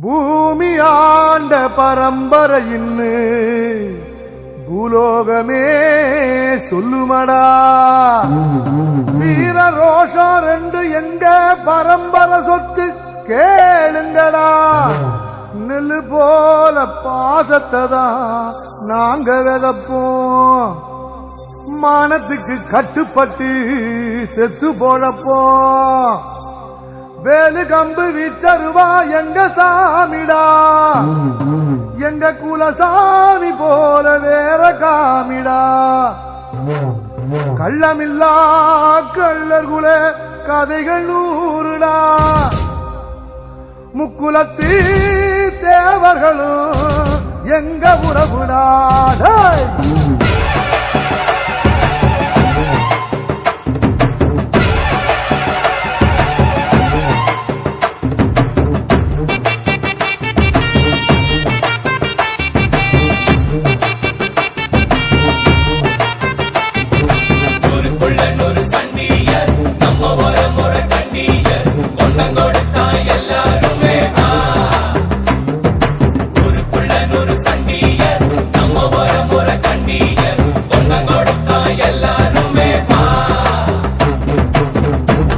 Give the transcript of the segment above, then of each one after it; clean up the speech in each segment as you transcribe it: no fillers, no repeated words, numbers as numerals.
பூமி ஆண்ட பரம்பரையின்னு பூலோகமே சொல்லுமடா. வீர ரோஷம் ரெண்டு எங்க பரம்பரை சொத்து கேளுங்கடா. நெல்லு போல பாசத்தை தான் நாங்க விதப்போம். மானத்துக்கு கட்டுப்பட்டு செத்து போழப்போம். வேலு கம்பு வீச்சருவா எங்க சாமிடா. எங்க குலசாமி போல வேற காமிடா. கள்ளமில்லா கள்ளர் குல கதைகள் நூறுடா. முக்குலத்தி தேவர்களும் எங்க உறவுடா.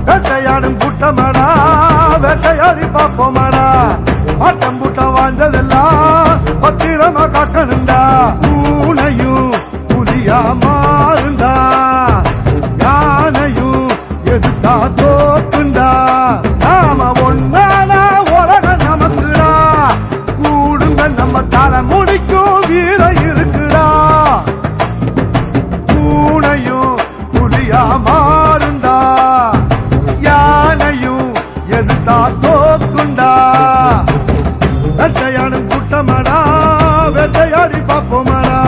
வேட்டையாடும் கூட்டமாடா, வேட்டையாடி பாப்போமாடா. ஆட்டம் கூட்டம் வாழ்ந்ததெல்லாம் பத்திரமா காக்கணுண்டா. பூனையும் புலியா மாறுண்டா. யானையும் எதுத்தா தோக்குண்டா. நாம ஒன்னானா உலகம் நமக்குடா. கூடுங்க நம்ம தலை முடிக்கும் வீர இருக்குடா. பூனையும் புலியா மாறுண்டா. யானையும் எதுத்தா தோக்குண்டா. வேட்டையாடும் கூட்டமாடா, வேட்டையாடி பாப்போமாடா.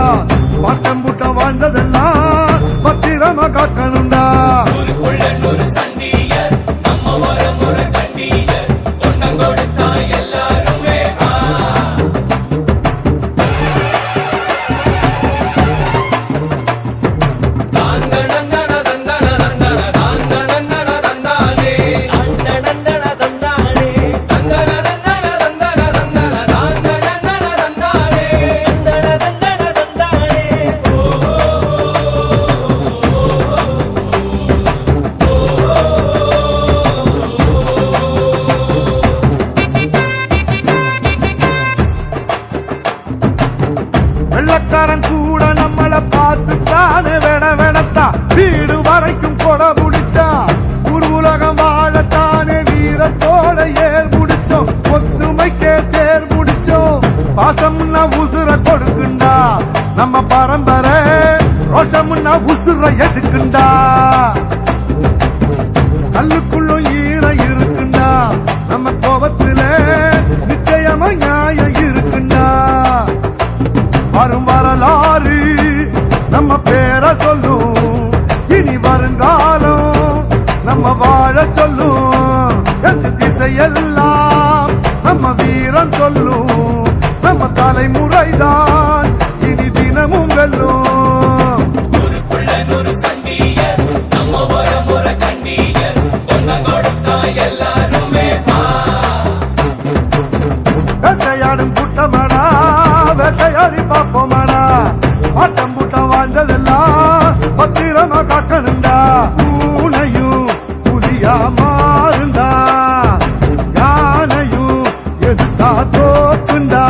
பாட்டம் கூட்டம் வாழ்ந்ததெல்லாம் பத்திரமா காக்கணுண்டா. வெள்ளக்காரன் கூட நம்மள பார்த்து தானே வெடத்தா. வீடு வரைக்கும் கொடை முடிச்சா. ஊர் உலகம் வாழத்தானே வீரத்தோட ஏர் முடிச்சோம். ஒத்துமைக்கே தேர் முடிச்சோம். பாசம்னா உசுர கொடுக்குண்டா நம்ம பரம்பரை. ரோஷம்னா உசுர எதுக்குண்டா. கல்லுக்குள்ளும் ஈர இருக்குண்டா. நம்ம கோபத்துல நிச்சயமா நியாயம் இருக்குண்டா. வரும் வரலாறு நம்ம பேர சொல்லும். இனி வருங்காலம் நம்ம வாழ சொல்லும். எந்த திசையெல்லாம் நம்ம வீரம் சொல்லும். நம்ம தலைமுறைதான் இனி தினமும் வெல்லும். வேட்டையாடும் கூட்டமாடா, வேட்டையாடி பாப்போமாடா. ஆட்டம் கூட்டம் வாழ்ந்ததெல்லாம் பத்திரமா காக்கணுண்டா. பூனையும் புலியா மாறுண்டா. யானையும் எதுத்தா தோக்குண்டா.